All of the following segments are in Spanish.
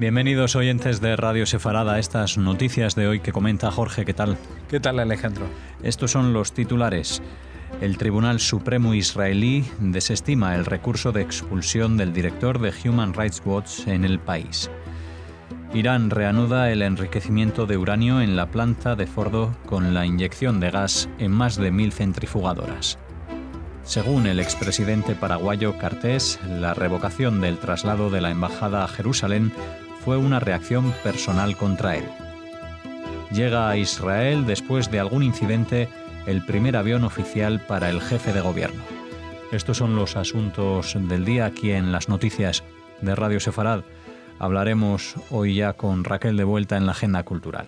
Bienvenidos oyentes de Radio Sefarada a estas noticias de hoy que comenta Jorge. ¿Qué tal? ¿Qué tal, Alejandro? Estos son los titulares. El Tribunal Supremo israelí desestima el recurso de expulsión del director de Human Rights Watch en el país. Irán reanuda el enriquecimiento de uranio en la planta de Fordo con la inyección de gas en más de 1.000 centrifugadoras. Según el expresidente paraguayo Cartés, la revocación del traslado de la embajada a Jerusalén fue una reacción personal contra él. Llega a Israel después de algún incidente el primer avión oficial para el jefe de gobierno. Estos son los asuntos del día aquí en las noticias de Radio Sefarad. Hablaremos hoy ya con Raquel de vuelta en la agenda cultural.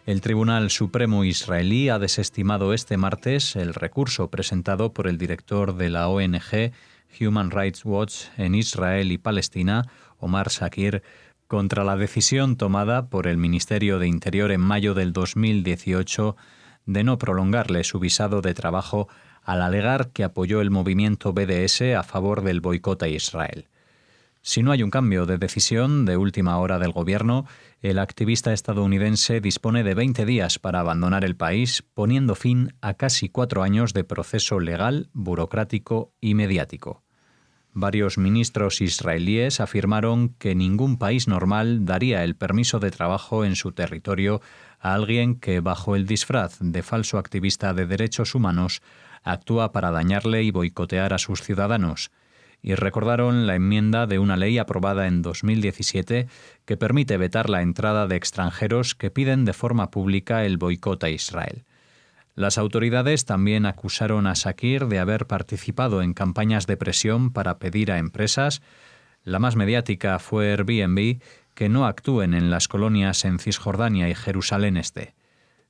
El Tribunal Supremo israelí ha desestimado este martes el recurso presentado por el director de la ONG Human Rights Watch en Israel y Palestina, Omar Shakir, contra la decisión tomada por el Ministerio de Interior en mayo del 2018 de no prolongarle su visado de trabajo al alegar que apoyó el movimiento BDS a favor del boicot a Israel. Si no hay un cambio de decisión de última hora del gobierno, el activista estadounidense dispone de 20 días para abandonar el país, poniendo fin a casi 4 años de proceso legal, burocrático y mediático. Varios ministros israelíes afirmaron que ningún país normal daría el permiso de trabajo en su territorio a alguien que, bajo el disfraz de falso activista de derechos humanos, actúa para dañarle y boicotear a sus ciudadanos, y recordaron la enmienda de una ley aprobada en 2017 que permite vetar la entrada de extranjeros que piden de forma pública el boicot a Israel. Las autoridades también acusaron a Shakir de haber participado en campañas de presión para pedir a empresas, la más mediática fue Airbnb, que no actúen en las colonias en Cisjordania y Jerusalén Este.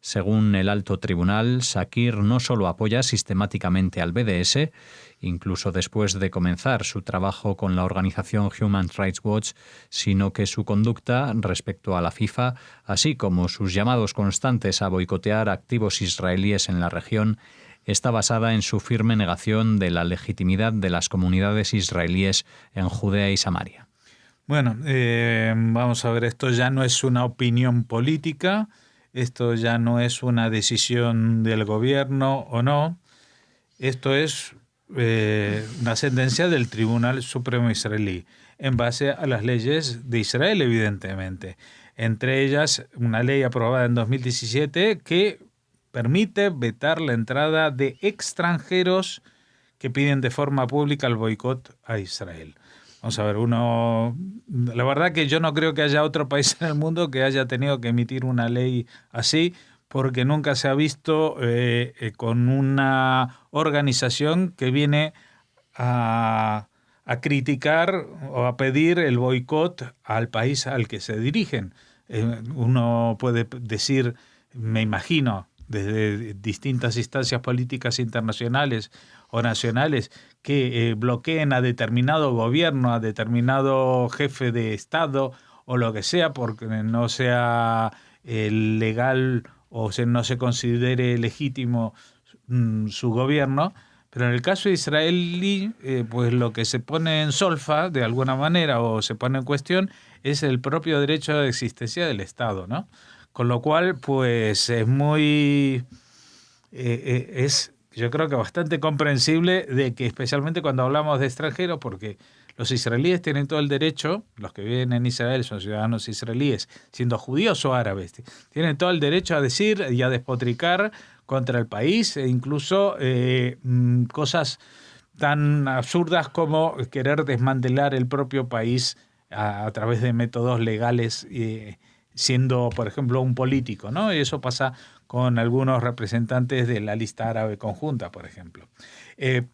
Según el alto tribunal, Shakir no solo apoya sistemáticamente al BDS, incluso después de comenzar su trabajo con la organización Human Rights Watch, sino que su conducta respecto a la FIFA, así como sus llamados constantes a boicotear activos israelíes en la región, está basada en su firme negación de la legitimidad de las comunidades israelíes en Judea y Samaria. Bueno, vamos a ver, esto ya no es una opinión política, esto ya no es una decisión del gobierno o no, esto es una sentencia del Tribunal Supremo israelí, en base a las leyes de Israel, evidentemente. Entre ellas, una ley aprobada en 2017 que permite vetar la entrada de extranjeros que piden de forma pública el boicot a Israel. Vamos a ver, la verdad que yo no creo que haya otro país en el mundo que haya tenido que emitir una ley así, porque nunca se ha visto con una organización que viene a criticar o a pedir el boicot al país al que se dirigen. Uno puede decir, me imagino, desde distintas instancias políticas internacionales o nacionales, que bloqueen a determinado gobierno, a determinado jefe de Estado o lo que sea, porque no sea legal o no se considere legítimo su gobierno. Pero en el caso israelí, pues lo que se pone en solfa, de alguna manera, o se pone en cuestión, es el propio derecho de existencia del Estado, ¿no? Con lo cual, pues es yo creo que bastante comprensible de que, especialmente cuando hablamos de extranjeros, porque los israelíes tienen todo el derecho, los que viven en Israel son ciudadanos israelíes, siendo judíos o árabes, tienen todo el derecho a decir y a despotricar contra el país, e incluso cosas tan absurdas como querer desmantelar el propio país a través de métodos legales, siendo, por ejemplo, un político, ¿no? Y eso pasa con algunos representantes de la lista árabe conjunta, por ejemplo.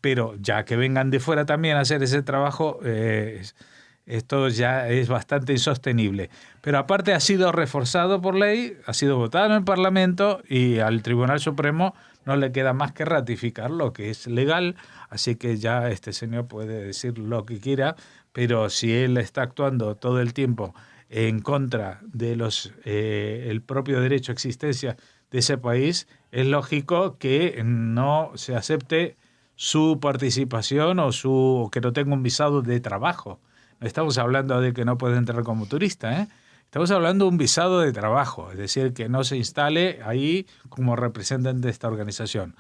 Pero ya que vengan de fuera también a hacer ese trabajo, esto ya es bastante insostenible. Pero aparte ha sido reforzado por ley, ha sido votado en el Parlamento y al Tribunal Supremo no le queda más que ratificar lo que es legal, así que ya este señor puede decir lo que quiera, pero si él está actuando todo el tiempo en contra de el propio derecho a existencia de ese país, es lógico que no se acepte su participación o que no tenga un visado de trabajo No estamos hablando de que no puede entrar como turista, ¿eh? Estamos hablando de un visado de trabajo, es decir, que no se instale ahí como representante de esta organización.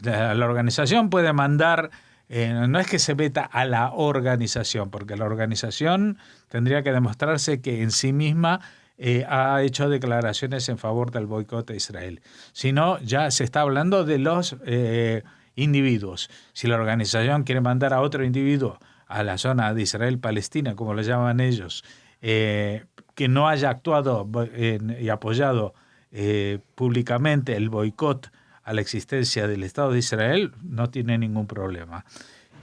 La organización puede mandar, no es que se meta a la organización, porque la organización tendría que demostrarse que en sí misma ha hecho declaraciones en favor del boicot a Israel, sino ya se está hablando de los individuos. Si la organización quiere mandar a otro individuo a la zona de Israel-Palestina, como lo llaman ellos, que no haya actuado y apoyado públicamente el boicot a la existencia del Estado de Israel, no tiene ningún problema.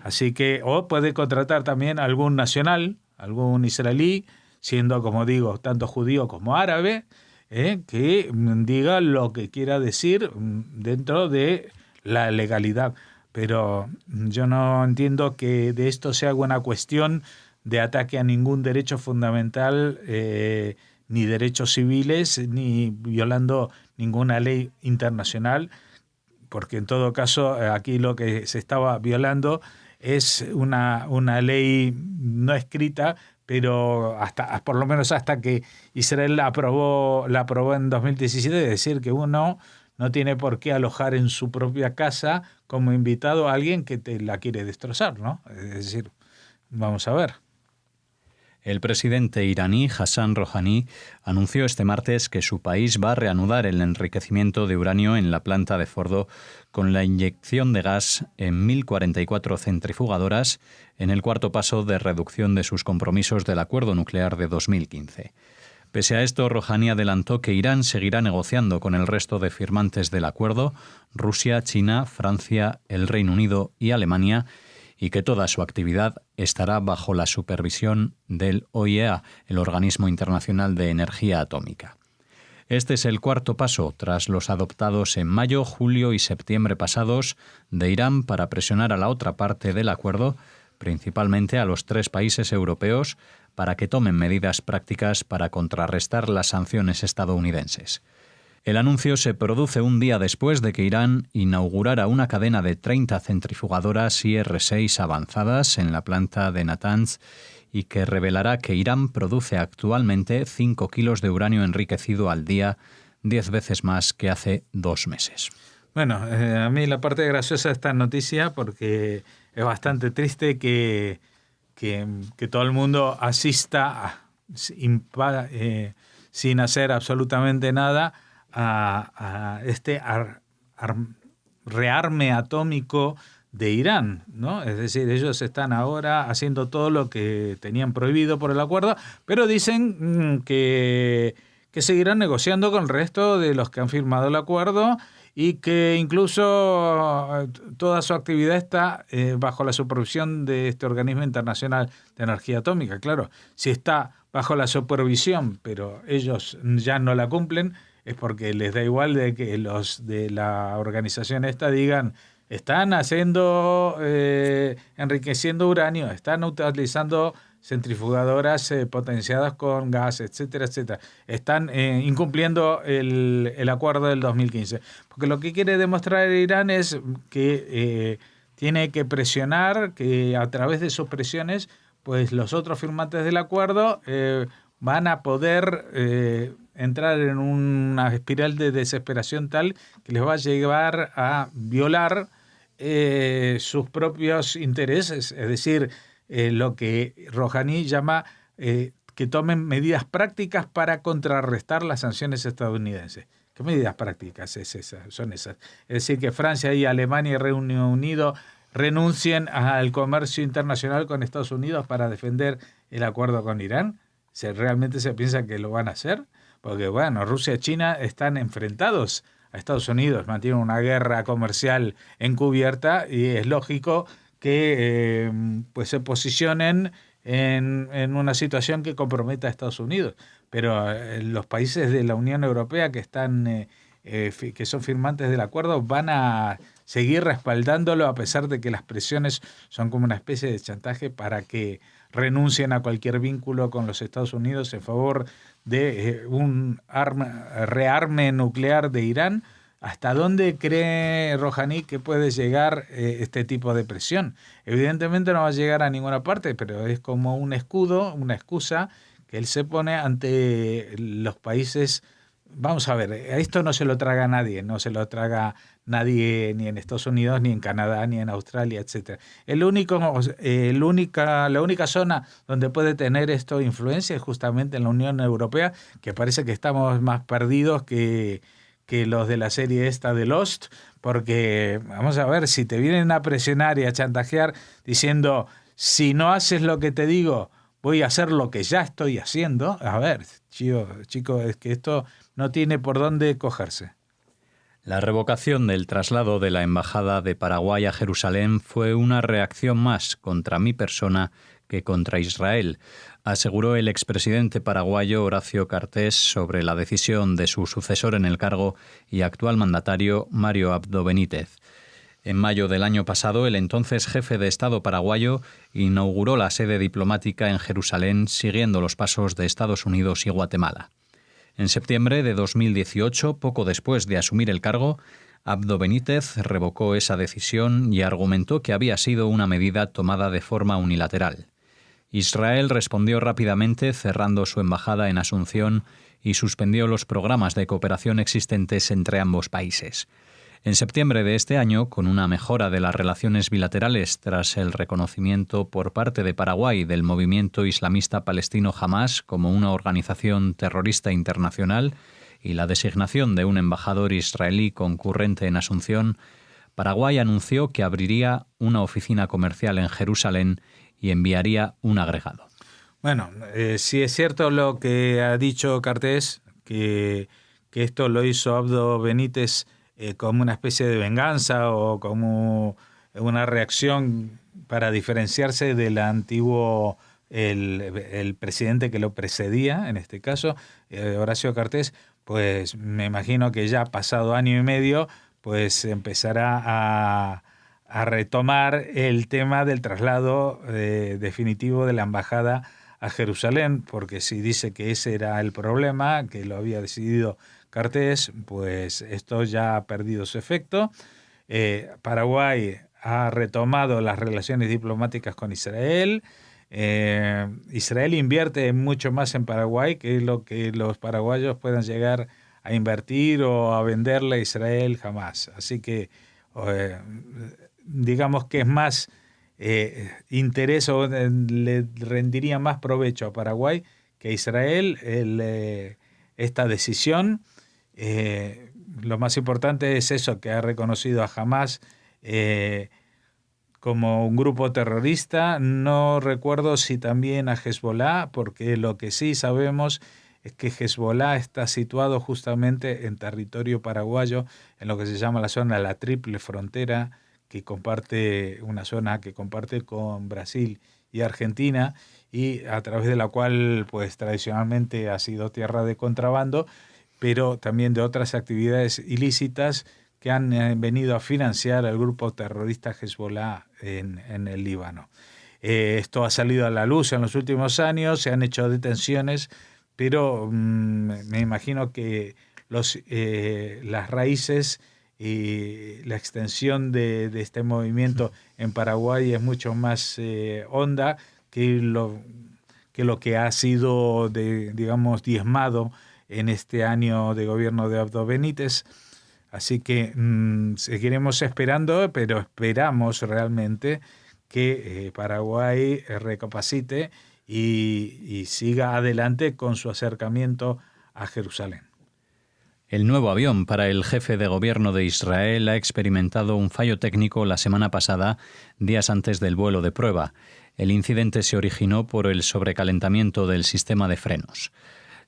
Así que, o puede contratar también a algún nacional, algún israelí, siendo, como digo, tanto judío como árabe, que diga lo que quiera decir dentro de la legalidad. Pero yo no entiendo que de esto se haga una cuestión de ataque a ningún derecho fundamental, ni derechos civiles, ni violando ninguna ley internacional, porque en todo caso aquí lo que se estaba violando es una ley no escrita, pero por lo menos hasta que Israel la aprobó en 2017, es decir, que uno no tiene por qué alojar en su propia casa como invitado a alguien que te la quiere destrozar, ¿no? Es decir, vamos a ver. El presidente iraní Hassan Rouhani anunció este martes que su país va a reanudar el enriquecimiento de uranio en la planta de Fordo con la inyección de gas en 1.044 centrifugadoras en el cuarto paso de reducción de sus compromisos del acuerdo nuclear de 2015. Pese a esto, Rouhani adelantó que Irán seguirá negociando con el resto de firmantes del acuerdo, Rusia, China, Francia, el Reino Unido y Alemania, y que toda su actividad estará bajo la supervisión del OIEA, el Organismo Internacional de Energía Atómica. Este es el cuarto paso, tras los adoptados en mayo, julio y septiembre pasados, de Irán para presionar a la otra parte del acuerdo, principalmente a los 3 países europeos, para que tomen medidas prácticas para contrarrestar las sanciones estadounidenses. El anuncio se produce un día después de que Irán inaugurara una cadena de 30 centrifugadoras IR-6 avanzadas en la planta de Natanz y que revelará que Irán produce actualmente 5 kilos de uranio enriquecido al día, 10 veces más que hace 2 meses. Bueno, a mí la parte graciosa de esta noticia, porque es bastante triste que todo el mundo asista sin hacer absolutamente nada a este rearme atómico de Irán, ¿no? Es decir, ellos están ahora haciendo todo lo que tenían prohibido por el acuerdo, pero dicen que seguirán negociando con el resto de los que han firmado el acuerdo y que incluso toda su actividad está bajo la supervisión de este organismo internacional de energía atómica. Claro, si está bajo la supervisión, pero ellos ya no la cumplen, es porque les da igual de que los de la organización esta digan están haciendo, enriqueciendo uranio, están utilizando centrifugadoras potenciadas con gas, etcétera, etcétera. Están incumpliendo el acuerdo del 2015. Porque lo que quiere demostrar Irán es que tiene que presionar, que a través de sus presiones, pues los otros firmantes del acuerdo van a poder entrar en una espiral de desesperación tal que les va a llevar a violar sus propios intereses, es decir, lo que Rouhani llama que tomen medidas prácticas para contrarrestar las sanciones estadounidenses. ¿Qué medidas prácticas son esas? Es decir, que Francia y Alemania y Reino Unido renuncien al comercio internacional con Estados Unidos para defender el acuerdo con Irán. ¿Realmente se piensa que lo van a hacer? Porque, bueno, Rusia y China están enfrentados a Estados Unidos, mantienen una guerra comercial encubierta y es lógico que pues se posicionen en una situación que comprometa a Estados Unidos. Pero los países de la Unión Europea que son firmantes del acuerdo van a seguir respaldándolo a pesar de que las presiones son como una especie de chantaje para que renuncien a cualquier vínculo con los Estados Unidos en favor de un rearme nuclear de Irán, ¿Hasta dónde cree Rouhani que puede llegar este tipo de presión? Evidentemente no va a llegar a ninguna parte, pero es como un escudo, una excusa que él se pone ante los países. Vamos a ver, a esto no se lo traga nadie, no se lo traga nadie ni en Estados Unidos, ni en Canadá, ni en Australia, etc. La única zona donde puede tener esto influencia es justamente en la Unión Europea, que parece que estamos más perdidos que los de la serie esta de Lost, porque vamos a ver, si te vienen a presionar y a chantajear diciendo, si no haces lo que te digo, voy a hacer lo que ya estoy haciendo, a ver, chico, es que esto no tiene por dónde cogerse. La revocación del traslado de la Embajada de Paraguay a Jerusalén fue una reacción más contra mi persona que contra Israel, aseguró el expresidente paraguayo Horacio Cartés sobre la decisión de su sucesor en el cargo y actual mandatario Mario Abdo Benítez. En mayo del año pasado, el entonces jefe de Estado paraguayo inauguró la sede diplomática en Jerusalén, siguiendo los pasos de Estados Unidos y Guatemala. En septiembre de 2018, poco después de asumir el cargo, Abdo Benítez revocó esa decisión y argumentó que había sido una medida tomada de forma unilateral. Israel respondió rápidamente cerrando su embajada en Asunción y suspendió los programas de cooperación existentes entre ambos países. En septiembre de este año, con una mejora de las relaciones bilaterales tras el reconocimiento por parte de Paraguay del movimiento islamista palestino Hamás como una organización terrorista internacional y la designación de un embajador israelí concurrente en Asunción, Paraguay anunció que abriría una oficina comercial en Jerusalén y enviaría un agregado. Bueno, sí es cierto lo que ha dicho Cartés, que esto lo hizo Abdo Benítez como una especie de venganza o como una reacción para diferenciarse del antiguo, el presidente que lo precedía, en este caso, Horacio Cartés, pues me imagino que ya pasado año y medio, pues empezará a retomar el tema del traslado definitivo de la embajada a Jerusalén, porque si dice que ese era el problema, que lo había decidido Cartés, pues esto ya ha perdido su efecto. Paraguay ha retomado las relaciones diplomáticas con Israel. Israel invierte mucho más en Paraguay que lo que los paraguayos puedan llegar a invertir o a venderle a Israel jamás. Así que digamos que es más interés o le rendiría más provecho a Paraguay que a Israel esta decisión. Lo más importante es eso, que ha reconocido a Hamás como un grupo terrorista. No recuerdo si también a Hezbollah, porque lo que sí sabemos es que Hezbollah está situado justamente en territorio paraguayo, en lo que se llama la zona de la Triple Frontera, que comparte una zona que comparte con Brasil y Argentina, y a través de la cual pues tradicionalmente ha sido tierra de contrabando, pero también de otras actividades ilícitas que han venido a financiar al grupo terrorista Hezbollah en el Líbano. Esto ha salido a la luz en los últimos años, se han hecho detenciones, pero me imagino que las raíces y la extensión de este movimiento en Paraguay es mucho más honda que lo que ha sido, digamos, diezmado en este año de gobierno de Abdo Benítez. Así que seguiremos esperando, pero esperamos realmente que Paraguay recapacite y siga adelante con su acercamiento a Jerusalén. El nuevo avión para el jefe de gobierno de Israel ha experimentado un fallo técnico la semana pasada, días antes del vuelo de prueba. El incidente se originó por el sobrecalentamiento del sistema de frenos.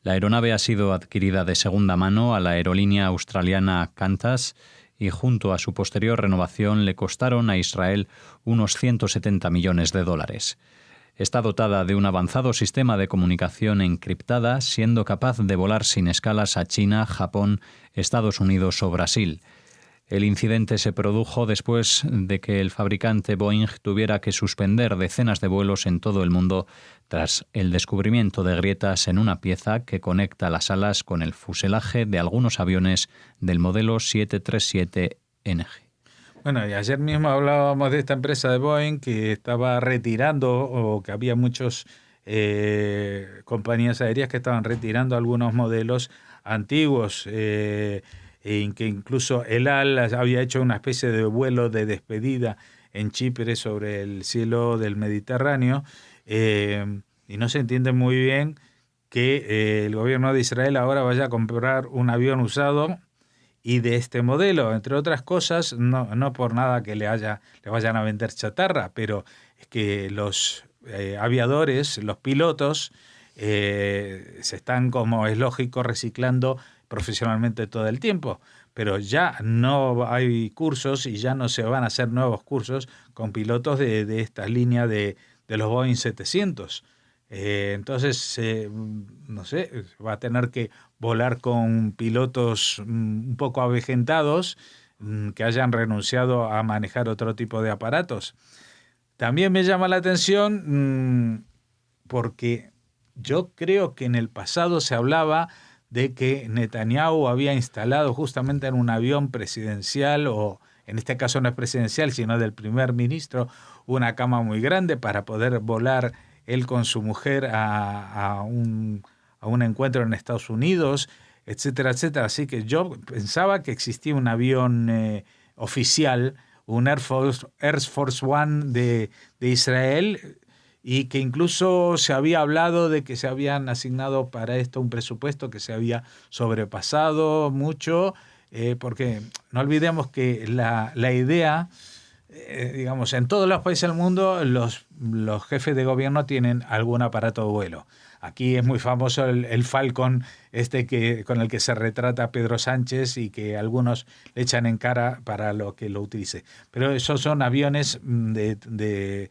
La aeronave ha sido adquirida de segunda mano a la aerolínea australiana Qantas y junto a su posterior renovación le costaron a Israel unos $170 millones. Está dotada de un avanzado sistema de comunicación encriptada, siendo capaz de volar sin escalas a China, Japón, Estados Unidos o Brasil. El incidente se produjo después de que el fabricante Boeing tuviera que suspender decenas de vuelos en todo el mundo tras el descubrimiento de grietas en una pieza que conecta las alas con el fuselaje de algunos aviones del modelo 737NG. Bueno, y ayer mismo hablábamos de esta empresa de Boeing que estaba retirando, o que había muchas compañías aéreas que estaban retirando algunos modelos antiguos, en que incluso El Al había hecho una especie de vuelo de despedida en Chipre sobre el cielo del Mediterráneo, y no se entiende muy bien que el gobierno de Israel ahora vaya a comprar un avión usado y de este modelo, entre otras cosas, no por nada que le vayan a vender chatarra, pero es que los aviadores, los pilotos, se están, como es lógico, reciclando profesionalmente todo el tiempo, pero ya no hay cursos y ya no se van a hacer nuevos cursos con pilotos de esta línea de los Boeing 700. Entonces, no sé, va a tener que volar con pilotos un poco avejentados, que hayan renunciado a manejar otro tipo de aparatos. También me llama la atención porque yo creo que en el pasado se hablaba de que Netanyahu había instalado justamente en un avión presidencial, o en este caso no es presidencial, sino del primer ministro, una cama muy grande para poder volar él con su mujer a un encuentro en Estados Unidos, etcétera, etcétera. Así que yo pensaba que existía un avión oficial, un Air Force One de Israel, y que incluso se había hablado de que se habían asignado para esto un presupuesto que se había sobrepasado mucho, porque no olvidemos que la idea, digamos, en todos los países del mundo los jefes de gobierno tienen algún aparato de vuelo. Aquí es muy famoso el Falcon, con el que se retrata Pedro Sánchez y que algunos le echan en cara para lo que lo utilice. Pero esos son aviones de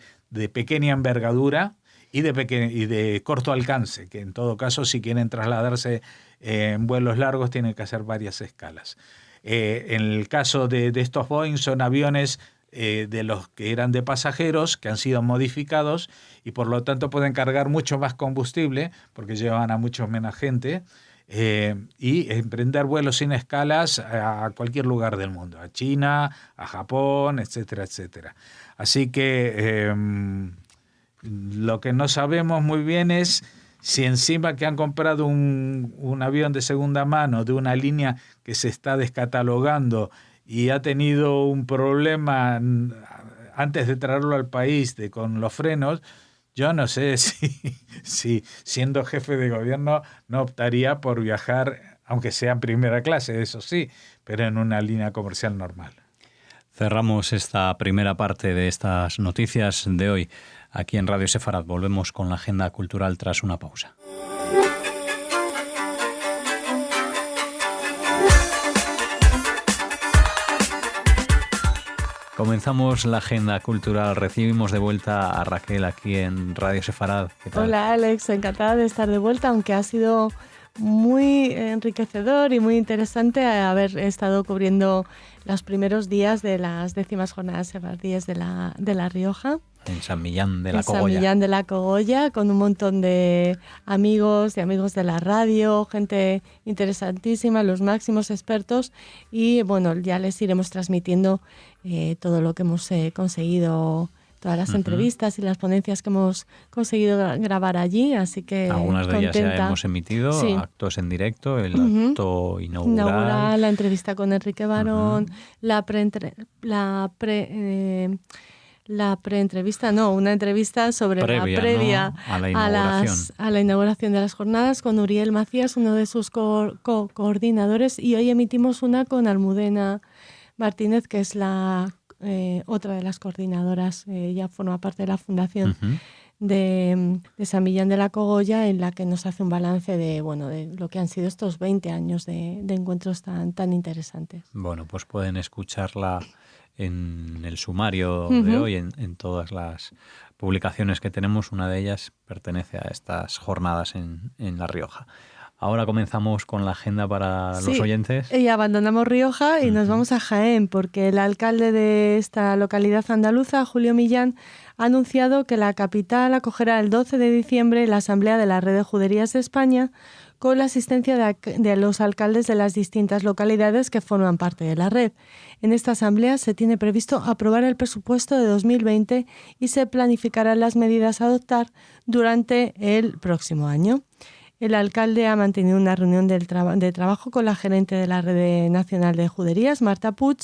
pequeña envergadura y de corto alcance, que en todo caso, si quieren trasladarse en vuelos largos, tienen que hacer varias escalas. En el caso de estos Boeing, son aviones de los que eran de pasajeros, que han sido modificados y por lo tanto pueden cargar mucho más combustible, porque llevan a mucho menos gente, y emprender vuelos sin escalas a cualquier lugar del mundo, a China, a Japón, etcétera, etcétera. Así que lo que no sabemos muy bien es si encima que han comprado un avión de segunda mano de una línea que se está descatalogando y ha tenido un problema antes de traerlo al país con los frenos, yo no sé si siendo jefe de gobierno no optaría por viajar, aunque sea en primera clase, eso sí, pero en una línea comercial normal. Cerramos esta primera parte de estas noticias de hoy aquí en Radio Sefarad. Volvemos con la agenda cultural tras una pausa. Comenzamos la agenda cultural. Recibimos de vuelta a Raquel aquí en Radio Sefarad. ¿Qué tal? Hola Alex, encantada de estar de vuelta, aunque ha sido muy enriquecedor y muy interesante haber estado cubriendo los primeros días de las 10ª jornadas sefardíes de La Rioja. En San Millán de la Cogolla. En San Millán de la Cogolla, con un montón de amigos de la radio, gente interesantísima, los máximos expertos, y bueno, ya les iremos transmitiendo todo lo que hemos conseguido, todas las entrevistas y las ponencias que hemos conseguido grabar allí, así que algunas de contenta. ellas ya hemos emitido, sí. Actos en directo, el acto inaugural, la entrevista con Enrique Barón, una entrevista sobre previa, la previa, ¿no? a la inauguración de las jornadas con Uriel Macías, uno de sus coordinadores, y hoy emitimos una con Almudena Martínez, que es la otra de las coordinadoras, ella forma parte de la fundación de San Millán de la Cogolla, en la que nos hace un balance de lo que han sido estos 20 años de encuentros tan interesantes. Bueno, pues pueden escucharla en el sumario de hoy, en todas las publicaciones que tenemos. Una de ellas pertenece a estas jornadas en La Rioja. Ahora comenzamos con la agenda para los oyentes. Y abandonamos Rioja y nos vamos a Jaén, porque el alcalde de esta localidad andaluza, Julio Millán, ha anunciado que la capital acogerá el 12 de diciembre la asamblea de la Red de Juderías de España, con la asistencia de los alcaldes de las distintas localidades que forman parte de la red. En esta asamblea se tiene previsto aprobar el presupuesto de 2020 y se planificarán las medidas a adoptar durante el próximo año. El alcalde ha mantenido una reunión de trabajo con la gerente de la Red Nacional de Juderías, Marta Puig,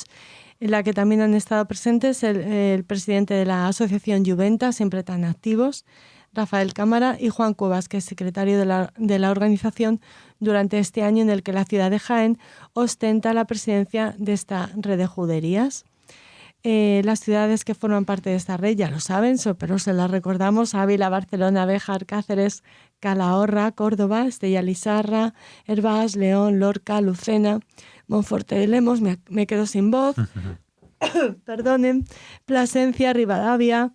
en la que también han estado presentes el presidente de la asociación Juventa, siempre tan activos, Rafael Cámara, y Juan Cuevas, que es secretario de la organización durante este año en el que la ciudad de Jaén ostenta la presidencia de esta red de juderías. Las ciudades que forman parte de esta red ya lo saben, pero se las recordamos: Ávila, Barcelona, Béjar, Cáceres, Calahorra, Córdoba, Estella Lizarra, Hervás, León, Lorca, Lucena, Monforte de Lemos, me quedo sin voz, perdonen, Plasencia, Rivadavia,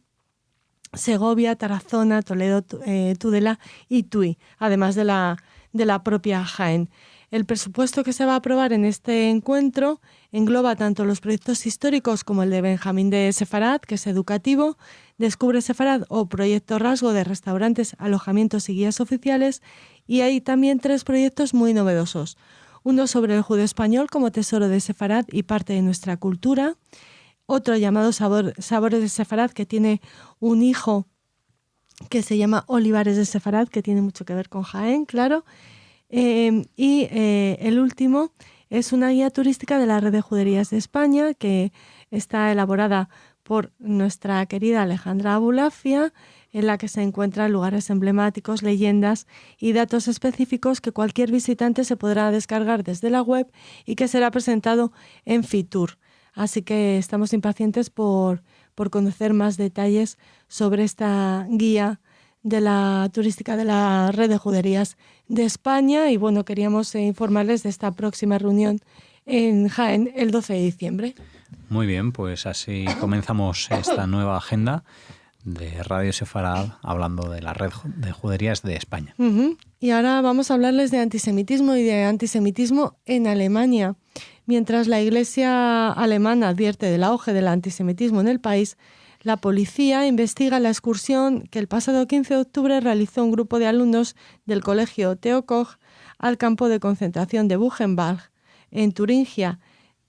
Segovia, Tarazona, Toledo, Tudela y Tui, además de la propia Jaén. El presupuesto que se va a aprobar en este encuentro engloba tanto los proyectos históricos como el de Benjamín de Sefarad, que es educativo, Descubre Sefarad o Proyecto Rasgo de restaurantes, alojamientos y guías oficiales, y hay también 3 proyectos muy novedosos. Uno sobre el judío español como tesoro de Sefarad y parte de nuestra cultura, otro llamado Sabores de Sefarad, que tiene un hijo que se llama Olivares de Sefarad, que tiene mucho que ver con Jaén, claro. El último es una guía turística de la Red de Juderías de España, que está elaborada por nuestra querida Alejandra Abulafia, en la que se encuentran lugares emblemáticos, leyendas y datos específicos que cualquier visitante se podrá descargar desde la web y que será presentado en Fitur. Así que estamos impacientes por conocer más detalles sobre esta guía de la turística de la Red de Juderías de España, y bueno, queríamos informarles de esta próxima reunión en Jaén el 12 de diciembre. Muy bien, pues así comenzamos esta nueva agenda de Radio Sefarad hablando de la Red de Juderías de España. Y ahora vamos a hablarles de antisemitismo y de antisemitismo en Alemania. Mientras la Iglesia alemana advierte del auge del antisemitismo en el país, la policía investiga la excursión que el pasado 15 de octubre realizó un grupo de alumnos del colegio Theo Koch al campo de concentración de Buchenwald, en Turingia,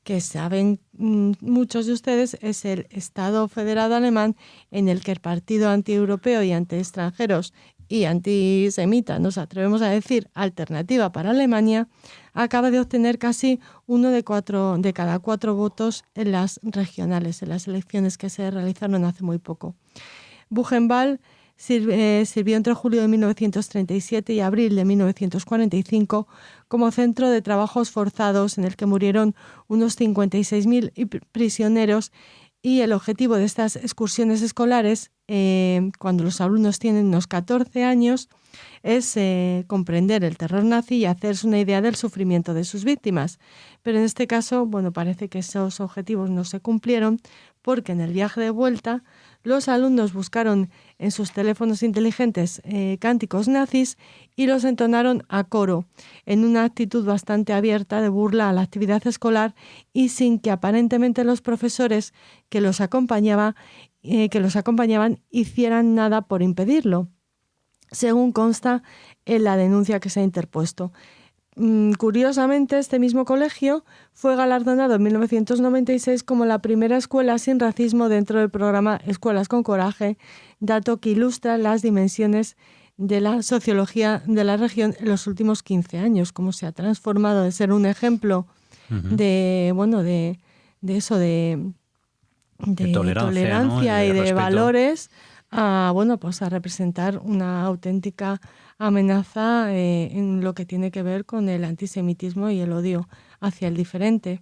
que saben muchos de ustedes es el Estado federado alemán en el que el partido antieuropeo y anti-extranjeros y antisemita, nos atrevemos a decir Alternativa para Alemania, acaba de obtener casi 1 de cada 4 votos en las regionales, en las elecciones que se realizaron hace muy poco. Buchenwald sirvió entre julio de 1937 y abril de 1945 como centro de trabajos forzados en el que murieron unos 56.000 prisioneros, y el objetivo de estas excursiones escolares, cuando los alumnos tienen unos 14 años, es comprender el terror nazi y hacerse una idea del sufrimiento de sus víctimas. Pero en este caso, bueno, parece que esos objetivos no se cumplieron, porque en el viaje de vuelta los alumnos buscaron en sus teléfonos inteligentes cánticos nazis y los entonaron a coro, en una actitud bastante abierta de burla a la actividad escolar y sin que aparentemente los profesores que los acompañaban hicieran nada por impedirlo, según consta en la denuncia que se ha interpuesto. Curiosamente, este mismo colegio fue galardonado en 1996 como la primera escuela sin racismo dentro del programa Escuelas con Coraje, dato que ilustra las dimensiones de la sociología de la región en los últimos 15 años, cómo se ha transformado de ser un ejemplo de tolerancia, ¿no? Y de respeto, valores, a representar una auténtica amenaza en lo que tiene que ver con el antisemitismo y el odio hacia el diferente.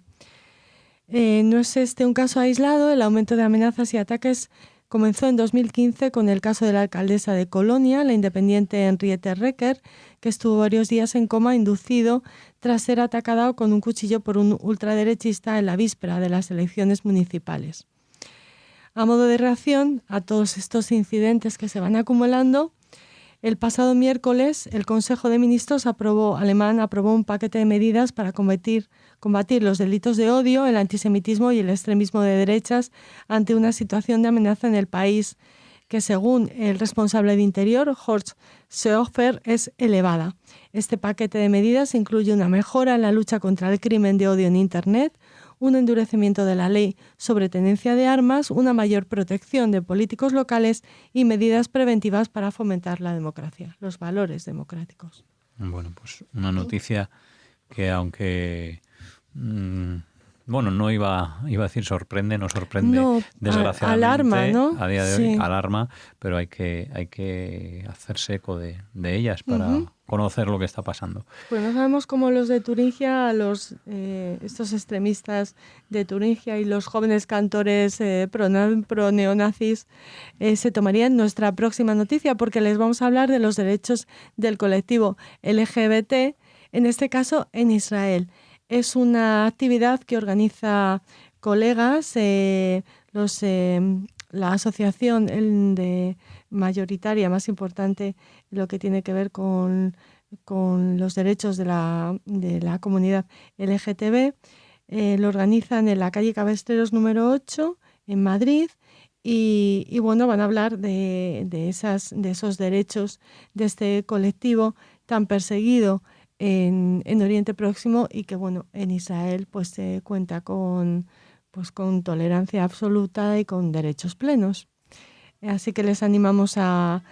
No es este un caso aislado. El aumento de amenazas y ataques comenzó en 2015 con el caso de la alcaldesa de Colonia, la independiente Henriette Reker, que estuvo varios días en coma inducido tras ser atacada con un cuchillo por un ultraderechista en la víspera de las elecciones municipales. A modo de reacción a todos estos incidentes que se van acumulando, El pasado miércoles, el Consejo de Ministros alemán aprobó un paquete de medidas para combatir los delitos de odio, el antisemitismo y el extremismo de derechas ante una situación de amenaza en el país que, según el responsable de Interior, Horst Seehofer, es elevada. Este paquete de medidas incluye una mejora en la lucha contra el crimen de odio en Internet, un endurecimiento de la ley sobre tenencia de armas, una mayor protección de políticos locales y medidas preventivas para fomentar la democracia, los valores democráticos. Bueno, pues una noticia que aunque... no iba a decir sorprende, no sorprende, desgraciadamente. Alarma, ¿no? A día de hoy alarma, pero hay que hacerse eco de ellas para conocer lo que está pasando. Pues no sabemos cómo los de Turingia, estos extremistas de Turingia y los jóvenes cantores pro-neonazis se tomarían nuestra próxima noticia, porque les vamos a hablar de los derechos del colectivo LGBT, en este caso en Israel. Es una actividad que organiza colegas, la asociación mayoritaria más importante, lo que tiene que ver con los derechos de la comunidad LGTB. Lo organizan en la calle Cabestreros número 8 en Madrid y bueno, van a hablar de esos derechos de este colectivo tan perseguido en Oriente Próximo y que bueno, en Israel pues se cuenta con tolerancia absoluta y con derechos plenos. Así que les animamos a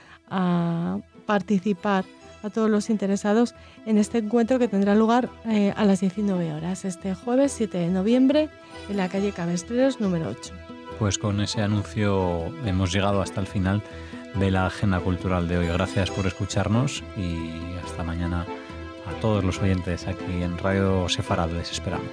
participar a todos los interesados en este encuentro que tendrá lugar a las 19 horas, este jueves 7 de noviembre en la calle Cabestreros número 8. Pues con ese anuncio hemos llegado hasta el final de la agenda cultural de hoy. Gracias por escucharnos y hasta mañana. A todos los oyentes aquí en Radio Sefarad les esperamos.